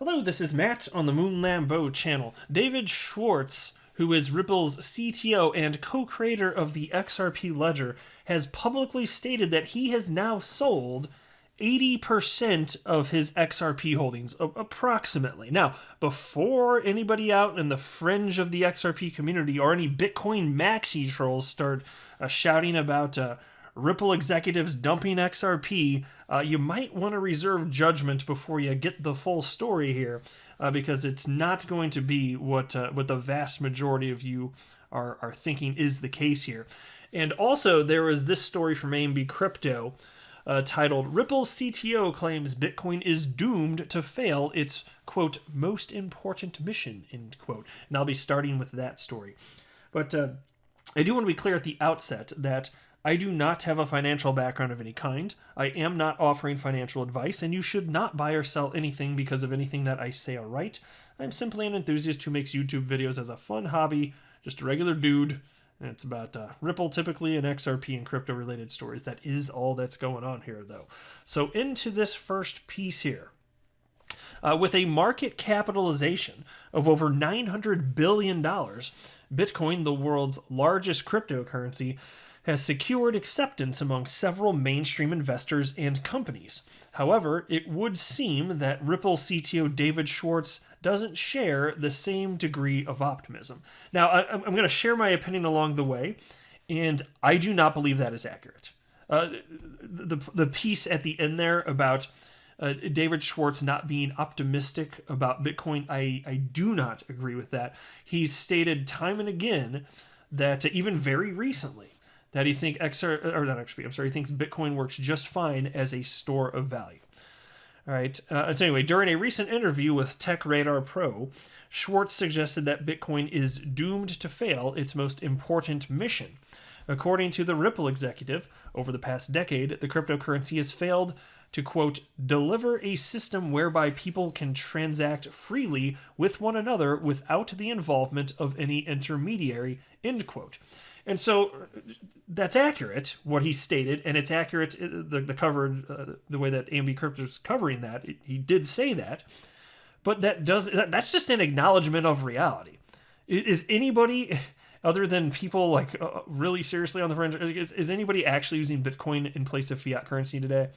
Hello, this is Matt on the Moon Lambeau channel. David Schwartz, who is Ripple's CTO and co-creator of the XRP ledger, has publicly stated that he has now sold 80% of his XRP holdings, approximately. Now, before anybody out in the fringe of the XRP community or any Bitcoin maxi trolls start shouting about Ripple executives dumping XRP, you might want to reserve judgment before you get the full story here, because it's not going to be what the vast majority of you are thinking is the case here. And also, there was this story from AMB Crypto titled, Ripple's CTO claims Bitcoin is doomed to fail its, quote, most important mission, end quote. And I'll be starting with that story. But I do want to be clear at the outset that I do not have a financial background of any kind. I am not offering financial advice, and you should not buy or sell anything because of anything that I say or write. I'm simply an enthusiast who makes YouTube videos as a fun hobby, just a regular dude, and it's about Ripple typically and XRP and crypto-related stories. That is all that's going on here, though. So into this first piece here. With a market capitalization of over $900 billion, Bitcoin, the world's largest cryptocurrency, has secured acceptance among several mainstream investors and companies. However, it would seem that Ripple CTO David Schwartz doesn't share the same degree of optimism. Now, I'm going to share my opinion along the way, and I do not believe that is accurate. The piece at the end there about David Schwartz not being optimistic about Bitcoin, I do not agree with that. He's stated time and again that even very recently, that he thinks he thinks Bitcoin works just fine as a store of value. All right. So anyway, during a recent interview with Tech Radar Pro, Schwartz suggested that Bitcoin is doomed to fail its most important mission. According to the Ripple executive, over the past decade, the cryptocurrency has failed to, quote, deliver a system whereby people can transact freely with one another without the involvement of any intermediary, end quote. And so that's accurate, what he stated, and it's accurate, the way that AMB Crypto is covering that. He did say that, but that's just an acknowledgement of reality. Is anybody, other than people like really seriously on the fringe, is anybody actually using Bitcoin in place of fiat currency today?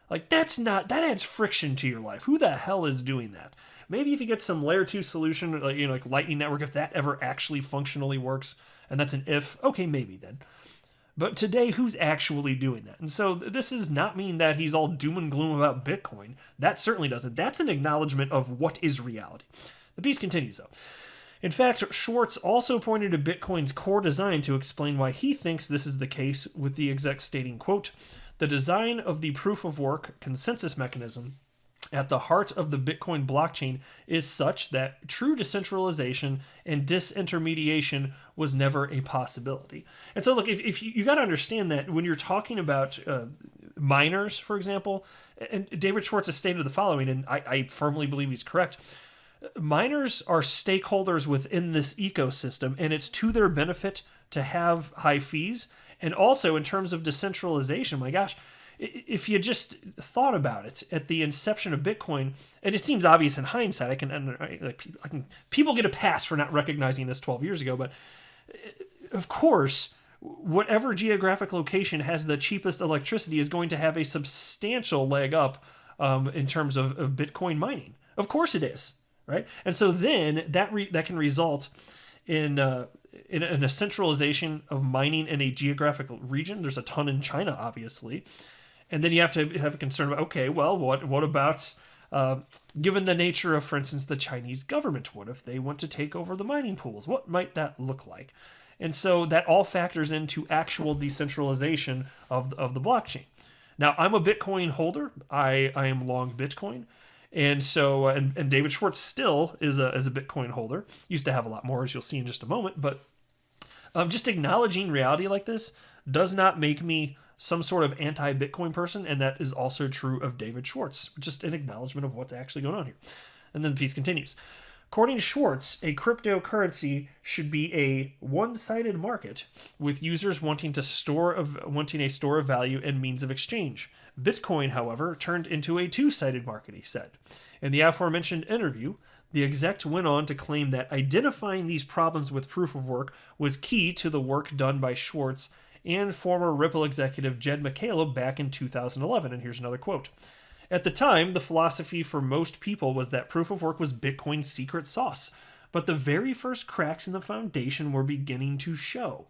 Like, that adds friction to your life. Who the hell is doing that? Maybe if you get some layer 2 solution, like Lightning Network, if that ever actually functionally works, and that's an if, okay, maybe then. But today, who's actually doing that? And so this does not mean that he's all doom and gloom about Bitcoin. That certainly doesn't. That's an acknowledgement of what is reality. The piece continues, though. In fact, Schwartz also pointed to Bitcoin's core design to explain why he thinks this is the case, with the exec stating, quote, the design of the proof-of-work consensus mechanism at the heart of the Bitcoin blockchain is such that true decentralization and disintermediation was never a possibility. And so, look, if you got to understand that when you're talking about miners, for example, and David Schwartz has stated the following, and I firmly believe he's correct. Miners are stakeholders within this ecosystem, and it's to their benefit to have high fees. And also, in terms of decentralization, my gosh, if you just thought about it at the inception of Bitcoin, and it seems obvious in hindsight, people get a pass for not recognizing this 12 years ago, but of course, whatever geographic location has the cheapest electricity is going to have a substantial leg up in terms of Bitcoin mining. Of course it is, right? And so then that can result in a centralization of mining in a geographical region. There's a ton in China, obviously. And then you have to have a concern about, okay, well, what about, given the nature of, for instance, the Chinese government? What if they want to take over the mining pools? What might that look like? And so that all factors into actual decentralization of the blockchain. Now, I'm a Bitcoin holder. I am long Bitcoin. And so, and David Schwartz still is a Bitcoin holder. Used to have a lot more, as you'll see in just a moment. But just acknowledging reality like this does not make me some sort of anti-Bitcoin person, and that is also true of David Schwartz. Just an acknowledgement of what's actually going on here. And then the piece continues. According to Schwartz, a cryptocurrency should be a one-sided market with users wanting a store of value and means of exchange. Bitcoin, however, turned into a two-sided market, he said. In the aforementioned interview, the exec went on to claim that identifying these problems with proof of work was key to the work done by Schwartz and former Ripple executive Jed McCaleb back in 2011. And here's another quote. At the time, the philosophy for most people was that proof of work was Bitcoin's secret sauce, but the very first cracks in the foundation were beginning to show.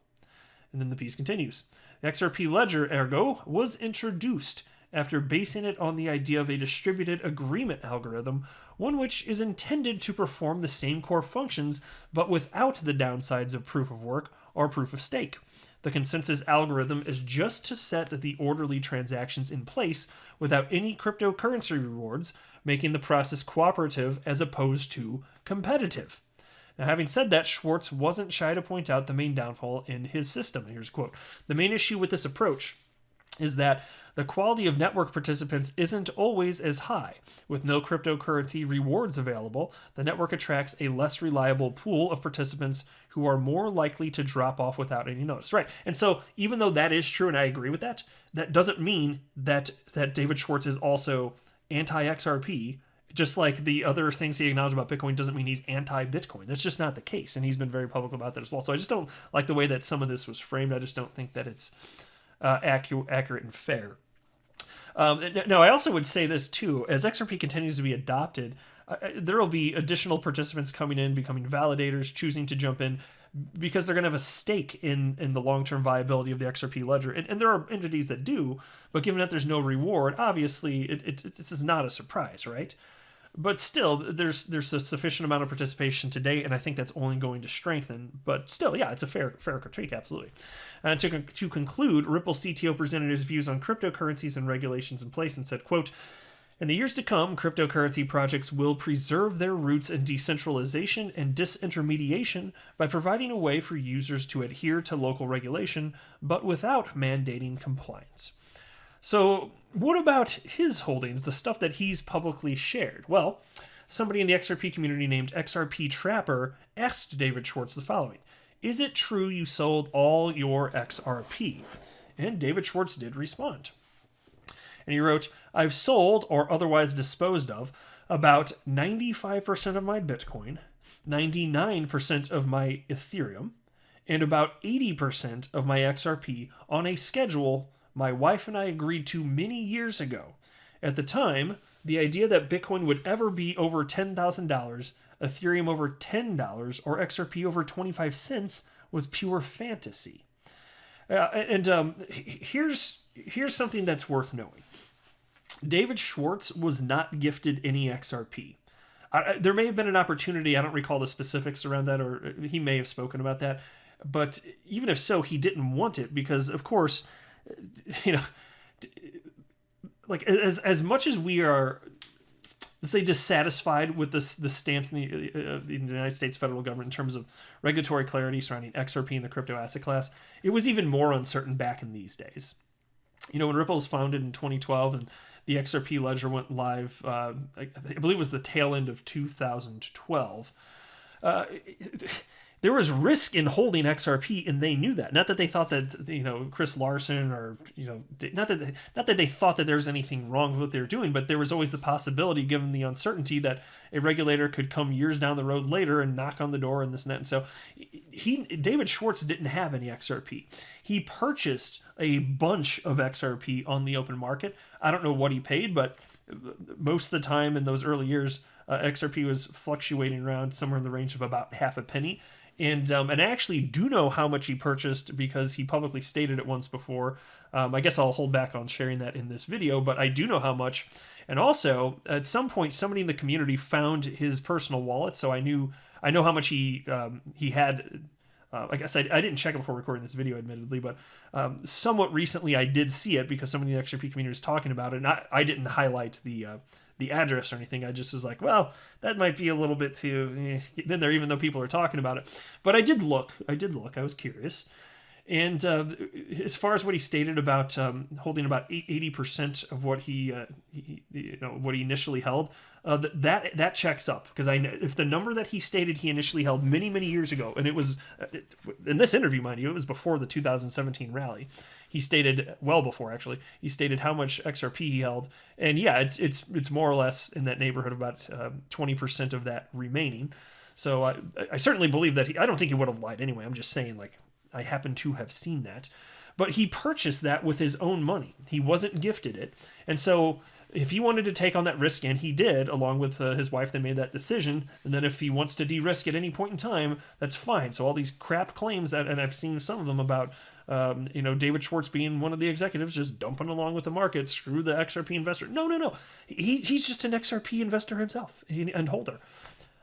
And then the piece continues. The XRP ledger, ergo, was introduced after basing it on the idea of a distributed agreement algorithm, one which is intended to perform the same core functions, but without the downsides of proof of work or proof of stake. The consensus algorithm is just to set the orderly transactions in place without any cryptocurrency rewards, making the process cooperative as opposed to competitive. Now, having said that, Schwartz wasn't shy to point out the main downfall in his system. Here's a quote. The main issue with this approach is that the quality of network participants isn't always as high. With no cryptocurrency rewards available, the network attracts a less reliable pool of participants who are more likely to drop off without any notice. Right. And so even though that is true, and I agree with that, that doesn't mean that David Schwartz is also anti-XRP. Just like the other things he acknowledged about Bitcoin doesn't mean he's anti-Bitcoin. That's just not the case. And he's been very public about that as well. So I just don't like the way that some of this was framed. I just don't think that it's accurate and fair. Now, I also would say this too. As XRP continues to be adopted, there will be additional participants coming in, becoming validators, choosing to jump in because they're going to have a stake in the long-term viability of the XRP ledger. And there are entities that do, but given that there's no reward, obviously this is not a surprise, right? But still, there's a sufficient amount of participation today, and I think that's only going to strengthen. But still, yeah, it's a fair critique, absolutely. And to conclude, Ripple CTO presented his views on cryptocurrencies and regulations in place and said, quote, in the years to come, cryptocurrency projects will preserve their roots in decentralization and disintermediation by providing a way for users to adhere to local regulation, but without mandating compliance. So what about his holdings, the stuff that he's publicly shared? Well, somebody in the XRP community named XRP Trapper asked David Schwartz the following. Is it true you sold all your XRP? And David Schwartz did respond. And he wrote, I've sold or otherwise disposed of about 95% of my Bitcoin, 99% of my Ethereum, and about 80% of my XRP on a schedule my wife and I agreed to many years ago. At the time, the idea that Bitcoin would ever be over $10,000, Ethereum over $10, or XRP over 25 cents was pure fantasy. Here's something that's worth knowing. David Schwartz was not gifted any XRP. There may have been an opportunity, I don't recall the specifics around that, or he may have spoken about that, but even if so, he didn't want it because, of course, you know, like as much as we are, let's say, dissatisfied with the stance in the United States federal government in terms of regulatory clarity surrounding XRP and the crypto asset class, it was even more uncertain back in these days. You know, when Ripple was founded in 2012 and the XRP ledger went live, I believe it was the tail end of 2012. There was risk in holding XRP, and they knew that. Not that they thought that, you know, Chris Larson or, you know, not that they thought that there was anything wrong with what they were doing, but there was always the possibility, given the uncertainty, that a regulator could come years down the road later and knock on the door and this and that. And so David Schwartz didn't have any XRP. He purchased a bunch of XRP on the open market. I don't know what he paid, but most of the time in those early years, XRP was fluctuating around somewhere in the range of about half a penny. And I actually do know how much he purchased because he publicly stated it once before. I guess I'll hold back on sharing that in this video, but I do know how much. And also, at some point, somebody in the community found his personal wallet, so I know how much he had. I guess I didn't check it before recording this video, admittedly, but somewhat recently I did see it because somebody in the XRP community was talking about it, and I didn't highlight the address or anything. I just was like, well, that might be a little bit too in there, even though people are talking about it. But I did look. I was curious. And as far as what he stated about holding about 80% of what he initially held, That checks up, because I know if the number that he stated he initially held many years ago, and it was in this interview, mind you, it was before the 2017 rally. He stated, well before actually, he stated how much XRP he held, and yeah, it's more or less in that neighborhood, about 20% of that remaining. So I certainly believe that I don't think he would have lied anyway. I'm just saying, like, I happen to have seen that. But he purchased that with his own money. He wasn't gifted it. And so if he wanted to take on that risk, and he did, along with his wife, they made that decision. And then if he wants to de-risk at any point in time, that's fine. So all these crap claims that, and I've seen some of them about, David Schwartz being one of the executives just dumping along with the market, screw the XRP investor. No. He's just an XRP investor himself and holder.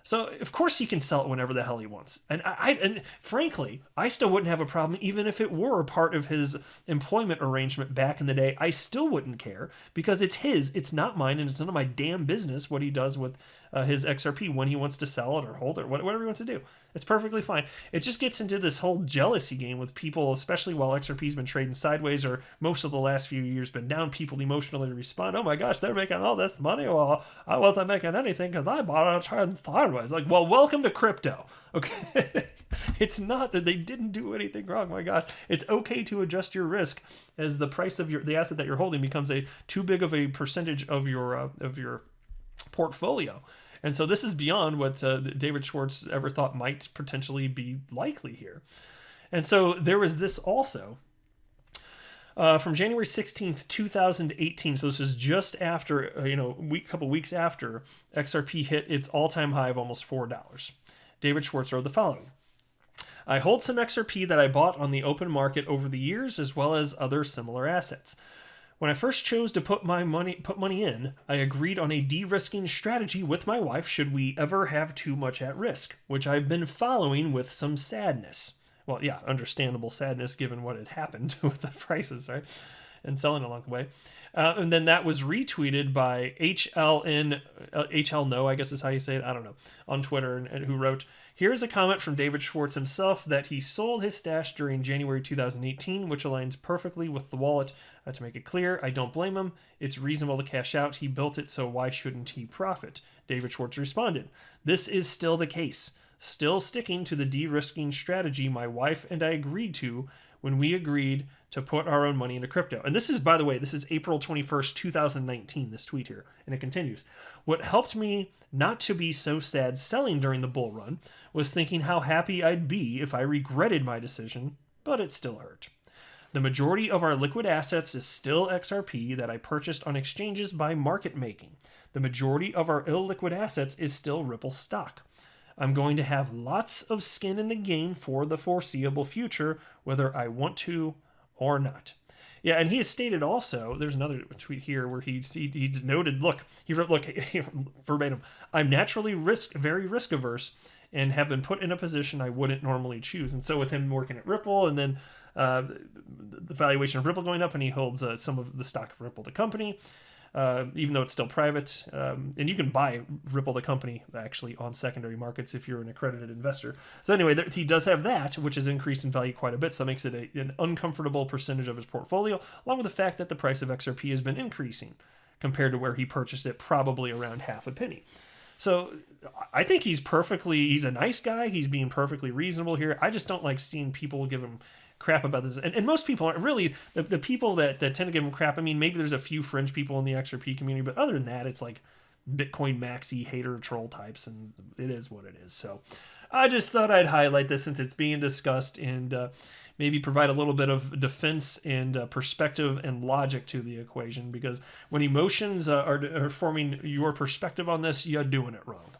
So of course he can sell it whenever the hell he wants. And frankly, I still wouldn't have a problem even if it were a part of his employment arrangement back in the day. I still wouldn't care, because it's his, it's not mine, and it's none of my damn business what he does with his XRP when he wants to sell it or hold it, whatever he wants to do. It's perfectly fine. It just gets into this whole jealousy game with people, especially while XRP's been trading sideways, or most of the last few years been down. People emotionally respond, oh my gosh, they're making all this money. Well, I wasn't making anything because I bought it trading sideways. Like, well, welcome to crypto. Okay. It's not that they didn't do anything wrong. My gosh, it's okay to adjust your risk as the price of the asset that you're holding becomes too big of a percentage of your portfolio. And so this is beyond what David Schwartz ever thought might potentially be likely here. And so there was this also from January 16th, 2018. So this is just after, a couple weeks after XRP hit its all-time high of almost $4. David Schwartz wrote the following. I hold some XRP that I bought on the open market over the years, as well as other similar assets. When I first chose to put money in, I agreed on a de-risking strategy with my wife should we ever have too much at risk, which I've been following with some sadness. Well, yeah, understandable sadness given what had happened with the prices, right? And selling along the way. And then that was retweeted by HL No, I guess is how you say it, I don't know, on Twitter, and who wrote, here's a comment from David Schwartz himself that he sold his stash during January 2018, which aligns perfectly with the wallet. To make it clear, I don't blame him. It's reasonable to cash out. He built it, so why shouldn't he profit? David Schwartz responded, this is still the case. Still sticking to the de-risking strategy my wife and I agreed to when we agreed to put our own money into crypto. And this is, by the way, this is April 21st, 2019, this tweet here. And it continues. What helped me not to be so sad selling during the bull run was thinking how happy I'd be if I regretted my decision, but it still hurt. The majority of our liquid assets is still XRP that I purchased on exchanges by market making. The majority of our illiquid assets is still Ripple stock. I'm going to have lots of skin in the game for the foreseeable future, whether I want to or not. Yeah, and he has stated also, there's another tweet here where he noted, he wrote, verbatim, I'm naturally very risk averse and have been put in a position I wouldn't normally choose. And so with him working at Ripple, and then the valuation of Ripple going up, and he holds some of the stock of Ripple, the company, even though it's still private. And you can buy Ripple, the company, actually on secondary markets if you're an accredited investor. So anyway, he does have that, which has increased in value quite a bit. So that makes it an uncomfortable percentage of his portfolio, along with the fact that the price of XRP has been increasing compared to where he purchased it, probably around half a penny. So I think he's a nice guy. He's being perfectly reasonable here. I just don't like seeing people give him crap about this. And most people aren't really, the people that tend to give him crap, I mean, maybe there's a few fringe people in the XRP community, but other than that, it's like Bitcoin maxi hater troll types, and it is what it is. So I just thought I'd highlight this since it's being discussed, and maybe provide a little bit of defense and perspective and logic to the equation, because when emotions are forming your perspective on this, you're doing it wrong.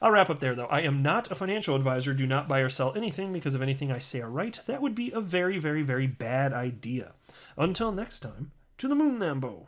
I'll wrap up there, though. I am not a financial advisor. Do not buy or sell anything because of anything I say or write. That would be a very, very, very bad idea. Until next time, to the moon, Lambo.